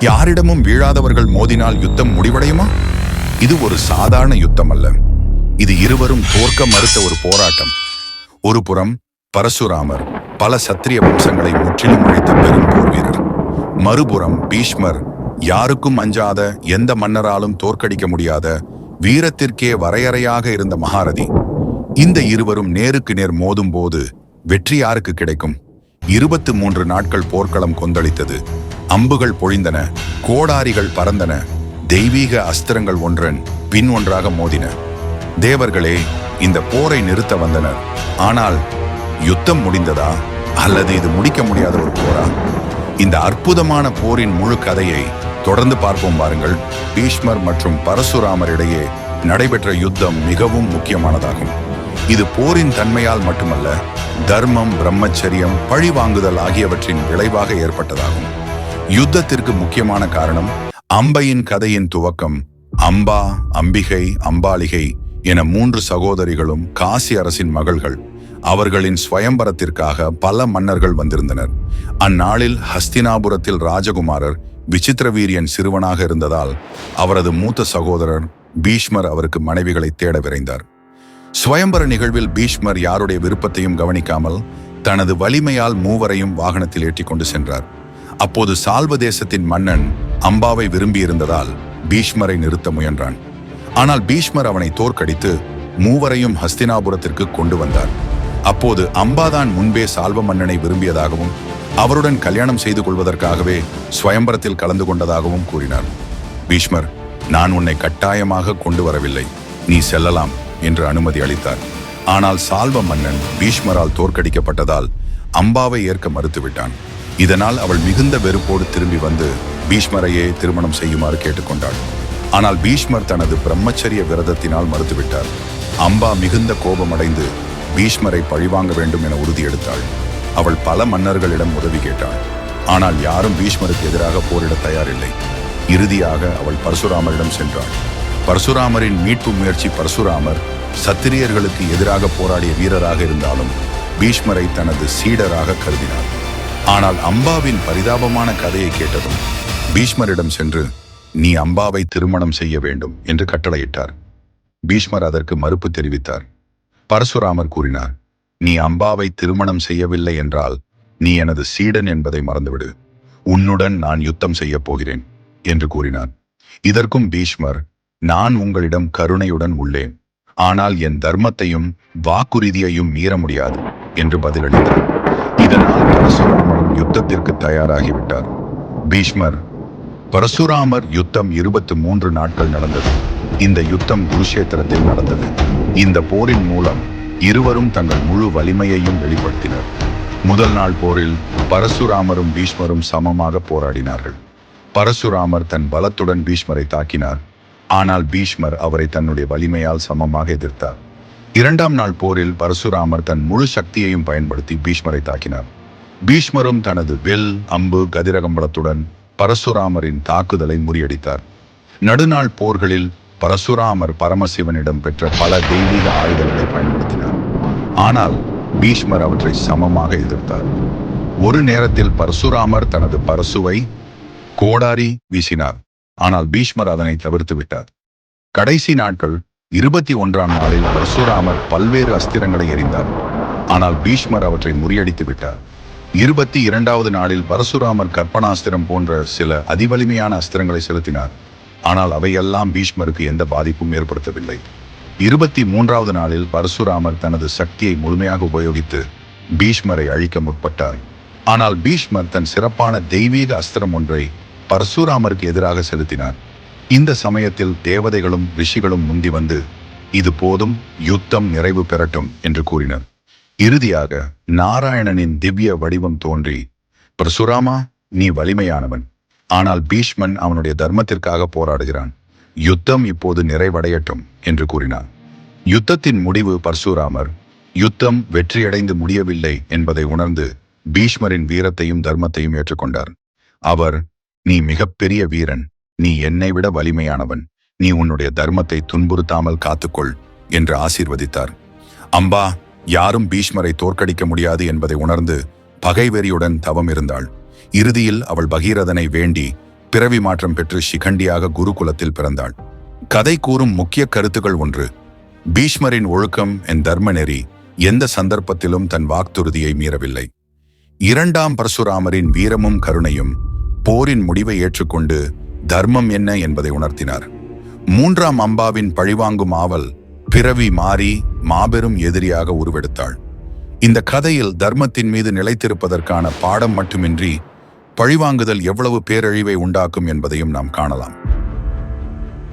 யாரிடமும் வீழாதவர்கள் மோதினால் யுத்தம் முடிவடையுமா? இது ஒரு சாதாரண யுத்தம் அல்ல. இது இருவரும் தோற்க மறுத்த ஒரு போராட்டம். ஒரு புறம் பரசுராமர், பல சத்திரிய வம்சங்களை முற்றிலும் அழித்த பெரும் போர் வீரர். மறுபுறம் பீஷ்மர், யாருக்கும் அஞ்சாத, எந்த மன்னராலும் தோற்கடிக்க முடியாத, வீரத்திற்கே வரையறையாக இருந்த மகாரதி. இந்த இருவரும் நேருக்கு நேர் மோதும் போது வெற்றி யாருக்கு கிடைக்கும்? 23 நாட்கள் போர்க்களம் கொந்தளித்தது. அம்புகள் பொழிந்தன, கோடாரிகள் பறந்தன, தெய்வீக அஸ்திரங்கள் ஒன்றன் பின் ஒன்றாக மோதின. தேவர்களே இந்த போரை நிறுத்த வந்தனர். ஆனால் யுத்தம் முடிந்ததா, அல்லது இது முடிக்க முடியாத ஒரு போரா? இந்த அற்புதமான போரின் முழு கதையை தொடர்ந்து பார்ப்போம் வாருங்கள். பீஷ்மர் மற்றும் பரசுராமர் இடையே நடைபெற்ற யுத்தம் மிகவும் முக்கியமானதாகும். இது போரின் தன்மையால் மட்டுமல்ல, தர்மம், பிரம்மச்சரியம், பழிவாங்குதல் ஆகியவற்றின் விளைவாக ஏற்பட்டதாகும். யுத்தத்திற்கு முக்கியமான காரணம் அம்பையின் கதையின் துவக்கம். அம்பா, அம்பிகை, அம்பாலிகை என 3 சகோதரிகளும் காசி அரசின் மகள்கள். அவர்களின் ஸ்வயம்பரத்திற்காக பல மன்னர்கள் வந்திருந்தனர். அந்நாளில் ஹஸ்தினாபுரத்தில் ராஜகுமாரர் விசித்திரவீரியன் சிறுவனாக இருந்ததால் அவரது மூத்த சகோதரர் பீஷ்மர் அவருக்கு மனைவிகளை தேட விரைந்தார். ஸ்வயம்பர நிகழ்வில் பீஷ்மர் யாருடைய விருப்பத்தையும் கவனிக்காமல் தனது வலிமையால் மூவரையும் வாகனத்தில் ஏற்றி கொண்டு சென்றார். அப்போது சால்வ தேசத்தின் மன்னன் அம்பாவை விரும்பியிருந்ததால் பீஷ்மரை நிறுத்த முயன்றான். ஆனால் பீஷ்மர் அவனை தோற்கடித்து மூவரையும் ஹஸ்தினாபுரத்திற்கு கொண்டு வந்தார். அப்போது அம்பாதான் முன்பே சால்வ மன்னனை விரும்பியதாகவும் அவருடன் கல்யாணம் செய்து கொள்வதற்காகவே ஸ்வயம்பரத்தில் கலந்து கொண்டதாகவும் கூறினார். பீஷ்மர், நான் உன்னை கட்டாயமாக கொண்டு வரவில்லை, நீ செல்லலாம் என்று அனுமதி அளித்தார். ஆனால் சால்வ மன்னன் பீஷ்மரால் தோற்கடிக்கப்பட்டதால் அம்பாவை ஏற்க மறுத்துவிட்டான். இதனால் அவள் மிகுந்த வெறுப்போடு திரும்பி வந்து பீஷ்மரையே திருமணம் செய்யுமாறு கேட்டுக்கொண்டாள். ஆனால் பீஷ்மர் தனது பிரம்மச்சரிய விரதத்தினால் மறுத்துவிட்டார். அம்பா மிகுந்த கோபமடைந்து பீஷ்மரை பழிவாங்க வேண்டும் என உறுதி எடுத்தாள். அவள் பல மன்னர்களிடம் உதவி கேட்டாள். ஆனால் யாரும் பீஷ்மருக்கு எதிராக போரிட தயாரில்லை. இறுதியாக அவள் பரசுராமரிடம் சென்றாள். பரசுராமரின் மீட்பு முயற்சி. பரசுராமர் சத்திரியர்களுக்கு எதிராக போராடிய வீரராக இருந்தாலும் பீஷ்மரை தனது சீடராக கருதினார். ஆனால் அம்பாவின் பரிதாபமான கதையை கேட்டதும் பீஷ்மரிடம் சென்று, நீ அம்பாவை திருமணம் செய்ய வேண்டும் என்று கட்டளையிட்டார். பீஷ்மர் அதற்கு மறுப்பு தெரிவித்தார். பரசுராமர் கூறினார், நீ அம்பாவை திருமணம் செய்யவில்லை என்றால் நீ எனது சீடன் என்பதை மறந்துவிடு. உன்னுடன் நான் யுத்தம் செய்ய போகிறேன் என்று கூறினார். இதற்கும் பீஷ்மர், நான் உங்களிடம் கருணையுடன் உள்ளேன், ஆனால் என் தர்மத்தையும் வாக்குறுதியையும் மீற முடியாது என்று பதிலளித்தார். இதனால் பரசுராமரும் யுத்தத்திற்கு தயாராகிவிட்டார். பீஷ்மர் பரசுராமர் யுத்தம் 23 நாட்கள் நடந்தது. இந்த யுத்தம் குருஷேத்திரத்தில் நடந்தது. இந்த போரின் மூலம் இருவரும் தங்கள் முழு வலிமையையும் வெளிப்படுத்தினர். முதல் நாள் போரில் பரசுராமரும் பீஷ்மரும் சமமாக போராடினார்கள். பரசுராமர் தன் பலத்துடன் பீஷ்மரை தாக்கினார். ஆனால் பீஷ்மர் அவரை தன்னுடைய வலிமையால் சமமாக எதிர்த்தார். இரண்டாம் நாள் போரில் பரசுராமர் தன் முழு சக்தியையும் பயன்படுத்தி பீஷ்மரை தாக்கினார். பீஷ்மரும் தனது வில், அம்பு, கதிரகம்பளத்துடன் பரசுராமரின் தாக்குதலை முறியடித்தார். நடுநாள் போர்களில் பரசுராமர் பரமசிவனிடம் பெற்ற பல தெய்வீக ஆயுதங்களை பயன்படுத்தினார். ஆனால் பீஷ்மர் அவற்றை சமமாக எதிர்த்தார். ஒரு நேரத்தில் பரசுராமர் தனது பரசுவை கோடாரி வீசினார். ஆனால் பீஷ்மர் அதனை தவிர்த்து விட்டார். கடைசி நாட்கள் 21ஆம் நாளில் பரசுராமர் பல்வேறு அஸ்திரங்களை எறிந்தார். ஆனால் பீஷ்மர் அவற்றை முறியடித்து விட்டார். 22வது நாளில் பரசுராமர் கற்பனாஸ்திரம் போன்ற சில அதிவலிமையான அஸ்திரங்களை செலுத்தினார். ஆனால் அவையெல்லாம் பீஷ்மருக்கு எந்த பாதிப்பும் ஏற்படுத்தவில்லை. 23வது நாளில் பரசுராமர் தனது சக்தியை முழுமையாக உபயோகித்து பீஷ்மரை அழிக்க முற்பட்டார். ஆனால் பீஷ்மர் தன் சிறப்பான தெய்வீக அஸ்திரம் ஒன்றை பரசுராமருக்கு எதிராக செலுத்தினார். இந்த சமயத்தில் தேவதைகளும் ரிஷிகளும் முந்தி வந்து, இது போதும், யுத்தம் நிறைவு பெறட்டும் என்று கூறினர். இறுதியாக நாராயணனின் திவ்ய வடிவம் தோன்றி, பரசுராமா, நீ வலிமையானவன், ஆனால் பீஷ்மன் அவனுடைய தர்மத்திற்காக போராடுகிறான், யுத்தம் இப்போது நிறைவடையட்டும் என்று கூறினார். யுத்தத்தின் முடிவு பரசுராமர் யுத்தம் வெற்றியடைந்து முடியவில்லை என்பதை உணர்ந்து பீஷ்மரின் வீரத்தையும் தர்மத்தையும் ஏற்றுக்கொண்டார். அவர், நீ மிகப்பெரிய வீரன், நீ என்னை விட வலிமையானவன், நீ உன்னுடைய தர்மத்தை துன்புறுத்தாமல் காத்துக்கொள் என்று ஆசீர்வதித்தார். அம்பா யாரும் பீஷ்மரை தோற்கடிக்க முடியாது என்பதை உணர்ந்து பகைவெறியுடன் தவம் இருந்தாள். இறுதியில் அவள் பகீரதனை வேண்டி பிறவி மாற்றம் பெற்று சிகண்டியாக குருகுலத்தில் பிறந்தாள். கதை கூறும் முக்கிய கருத்துக்கள்: 1. பீஷ்மரின் ஒழுக்கம் என் தர்ம நெறி எந்த சந்தர்ப்பத்திலும் தன் வாக்குறுதியை மீறவில்லை. 2. பரசுராமரின் வீரமும் கருணையும் போரின் முடிவை ஏற்றுக்கொண்டு தர்மம் என்ன என்பதை உணர்த்தினார். 3. அம்பாவின் பழிவாங்கும் ஆவல் பிறவி மாறி மாபெரும் எதிரியாக உருவெடுத்தாள். இந்த கதையில் தர்மத்தின் மீது நிலைத்திருப்பதற்கான பாடம் மட்டுமின்றி பழிவாங்குதல் எவ்வளவு பேரழிவை உண்டாக்கும் என்பதையும் நாம் காணலாம்.